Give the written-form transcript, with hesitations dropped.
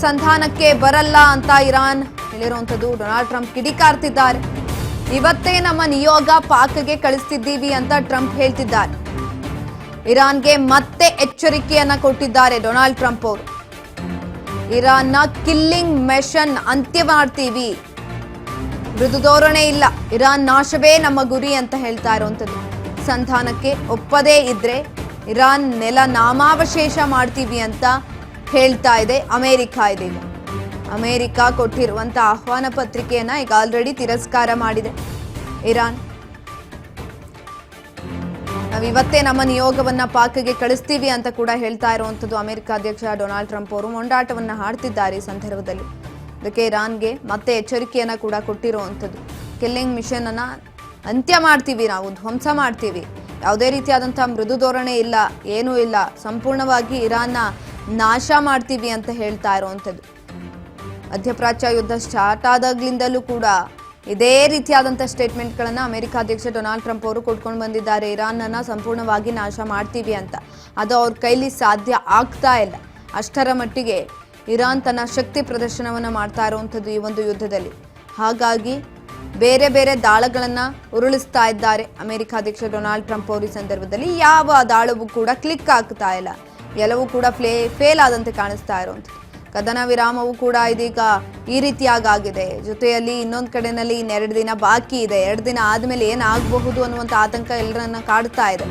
ಸಂಧಾನಕ್ಕೆ ಬರಲ್ಲ ಅಂತ ಇರಾನ್ ಹೇಳಿರುವಂತದ್ದು. ಡೊನಾಲ್ಡ್ ಟ್ರಂಪ್ ಕಿಡಿಕಾರ್ತಿದ್ದಾರೆ. ಇವತ್ತೇ ನಮ್ಮ ನಿಯೋಗ ಪಾಕ್ಗೆ ಕಳಿಸ್ತಿದ್ದೀವಿ ಅಂತ ಟ್ರಂಪ್ ಹೇಳ್ತಿದ್ದಾರೆ. ಇರಾನ್ಗೆ ಮತ್ತೆ ಎಚ್ಚರಿಕೆಯನ್ನ ಕೊಟ್ಟಿದ್ದಾರೆ ಡೊನಾಲ್ಡ್ ಟ್ರಂಪ್ ಅವರು. ಇರಾನ್ನ ಕಿಲ್ಲಿಂಗ್ ಮೆಷನ್ ಅಂತ್ಯ ಮಾಡ್ತೀವಿ, ಮೃದು ಧೋರಣೆ ಇಲ್ಲ, ಇರಾನ್ ನಾಶವೇ ನಮ್ಮ ಗುರಿ ಅಂತ ಹೇಳ್ತಾ ಇರುವಂತದ್ದು. ಸಂಧಾನಕ್ಕೆ ಒಪ್ಪದೇ ಇದ್ರೆ ಇರಾನ್ ನೆಲ ನಾಮಾವಶೇಷ ಮಾಡ್ತೀವಿ ಅಂತ ಹೇಳ್ತಾ ಇದೆ ಅಮೆರಿಕ. ಇದೀಗ ಅಮೆರಿಕ ಕೊಟ್ಟಿರುವಂತ ಆಹ್ವಾನ ಪತ್ರಿಕೆಯನ್ನ ಈಗ ಆಲ್ರೆಡಿ ತಿರಸ್ಕಾರ ಮಾಡಿದೆ ಇರಾನ್. ನಾವಿವತ್ತೇ ನಮ್ಮ ನಿಯೋಗವನ್ನ ಪಾಕ್ಗೆ ಕಳಿಸ್ತೀವಿ ಅಂತ ಕೂಡ ಹೇಳ್ತಾ ಇರುವಂತದ್ದು ಅಮೆರಿಕ ಅಧ್ಯಕ್ಷ ಡೊನಾಲ್ಡ್ ಟ್ರಂಪ್ ಅವರು ಮೊಂಡಾಟವನ್ನ ಹಾಡ್ತಿದ್ದಾರೆ ಈ ಸಂದರ್ಭದಲ್ಲಿ. ಅದಕ್ಕೆ ಇರಾನ್ಗೆ ಮತ್ತೆ ಎಚ್ಚರಿಕೆಯನ್ನ ಕೂಡ ಕೊಟ್ಟಿರುವಂತದ್ದು. ಕಿಲ್ಲಿಂಗ್ ಮಿಷನ್ ಅನ್ನ ಅಂತ್ಯ ಮಾಡ್ತೀವಿ, ನಾವು ಧ್ವಂಸ ಮಾಡ್ತೀವಿ, ಯಾವುದೇ ರೀತಿಯಾದಂತಹ ಮೃದು ಧೋರಣೆ ಇಲ್ಲ, ಏನೂ ಇಲ್ಲ, ಸಂಪೂರ್ಣವಾಗಿ ಇರಾನ್ನ ನಾಶ ಮಾಡ್ತೀವಿ ಅಂತ ಹೇಳ್ತಾ ಇರುವಂಥದ್ದು. ಮಧ್ಯಪ್ರಾಚ್ಯ ಯುದ್ಧ ಸ್ಟಾರ್ಟ್ ಆದಾಗ್ಲಿಂದಲೂ ಕೂಡ ಇದೇ ರೀತಿಯಾದಂಥ ಸ್ಟೇಟ್ಮೆಂಟ್ಗಳನ್ನು ಅಮೆರಿಕ ಅಧ್ಯಕ್ಷ ಡೊನಾಲ್ಡ್ ಟ್ರಂಪ್ ಅವರು ಕೊಟ್ಕೊಂಡು ಬಂದಿದ್ದಾರೆ. ಇರಾನನ್ನು ಸಂಪೂರ್ಣವಾಗಿ ನಾಶ ಮಾಡ್ತೀವಿ ಅಂತ. ಅದು ಅವ್ರ ಕೈಲಿ ಸಾಧ್ಯ ಆಗ್ತಾ ಇಲ್ಲ. ಅಷ್ಟರ ಮಟ್ಟಿಗೆ ಇರಾನ್ ತನ್ನ ಶಕ್ತಿ ಪ್ರದರ್ಶನವನ್ನು ಮಾಡ್ತಾ ಇರುವಂಥದ್ದು ಈ ಒಂದು ಯುದ್ಧದಲ್ಲಿ. ಹಾಗಾಗಿ ಬೇರೆ ಬೇರೆ ದಾಳಗಳನ್ನು ಉರುಳಿಸ್ತಾ ಇದ್ದಾರೆ ಅಮೆರಿಕ ಅಧ್ಯಕ್ಷ ಡೊನಾಲ್ಡ್ ಟ್ರಂಪ್ ಅವರು. ಈ ಸಂದರ್ಭದಲ್ಲಿ ಯಾವ ದಾಳವೂ ಕೂಡ ಕ್ಲಿಕ್ ಆಗ್ತಾ ಇಲ್ಲ, ಎಲ್ಲವೂ ಕೂಡ ಫೇಲ್ ಆದಂತೆ ಕಾಣಿಸ್ತಾ ಇರುವಂಥದ್ದು. ಕದನ ವಿರಾಮವು ಕೂಡ ಇದೀಗ ಈ ರೀತಿಯಾಗಿದೆ. ಜೊತೆಯಲ್ಲಿ ಇನ್ನೊಂದು ಕಡೆಯಲ್ಲಿ ಇನ್ನೆರಡು ದಿನ ಬಾಕಿ ಇದೆ. 2 ದಿನ ಆದಮೇಲೆ ಏನಾಗಬಹುದು ಅನ್ನುವಂಥ ಆತಂಕ ಎಲ್ಲರನ್ನ ಕಾಡ್ತಾ ಇದೆ.